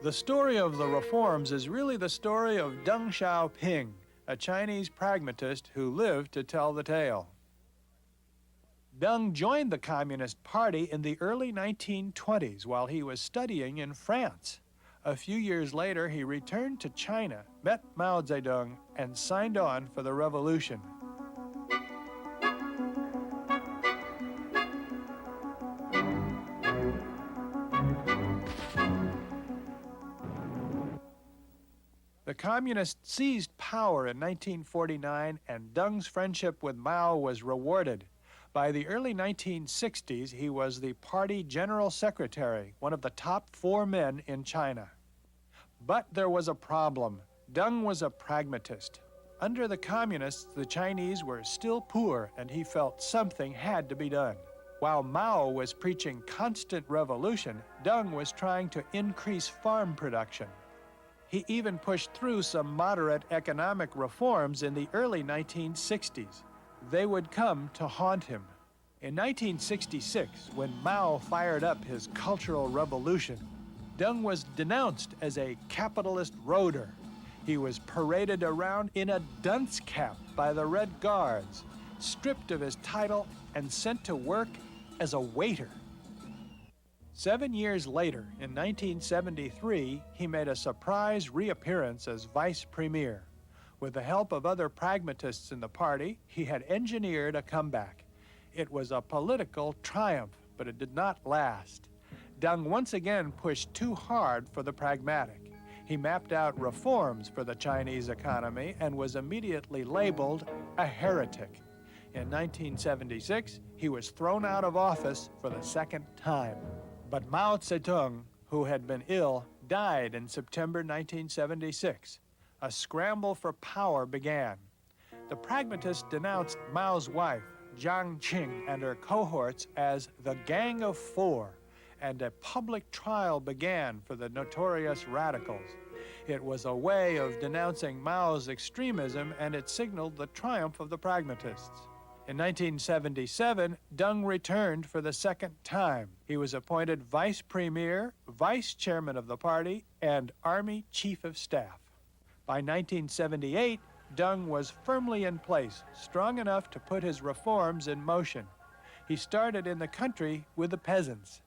The story of the reforms is really the story of Deng Xiaoping, a Chinese pragmatist who lived to tell the tale. Deng joined the Communist Party in the early 1920s while he was studying in France. A few years later, he returned to China, met Mao Zedong, and signed on for the revolution. The Communists seized power in 1949, and Deng's friendship with Mao was rewarded. By the early 1960s, he was the party general secretary, one of the top 4 men in China. But there was a problem. Deng was a pragmatist. Under the Communists, the Chinese were still poor, and he felt something had to be done. While Mao was preaching constant revolution, Deng was trying to increase farm production. He even pushed through some moderate economic reforms in the early 1960s. They would come to haunt him. In 1966, when Mao fired up his Cultural Revolution, Deng was denounced as a capitalist roader. He was paraded around in a dunce cap by the Red Guards, stripped of his title, and sent to work as a waiter. 7 years later, in 1973, he made a surprise reappearance as vice premier. With the help of other pragmatists in the party, he had engineered a comeback. It was a political triumph, but it did not last. Deng once again pushed too hard for the pragmatic. He mapped out reforms for the Chinese economy and was immediately labeled a heretic. In 1976, he was thrown out of office for the second time. But Mao Zedong, who had been ill, died in September 1976. A scramble for power began. The pragmatists denounced Mao's wife, Jiang Qing, and her cohorts as the Gang of Four, and a public trial began for the notorious radicals. It was a way of denouncing Mao's extremism, and it signaled the triumph of the pragmatists. In 1977, Deng returned for the second time. He was appointed vice premier, vice chairman of the party, and army chief of staff. By 1978, Deng was firmly in place, strong enough to put his reforms in motion. He started in the country with the peasants.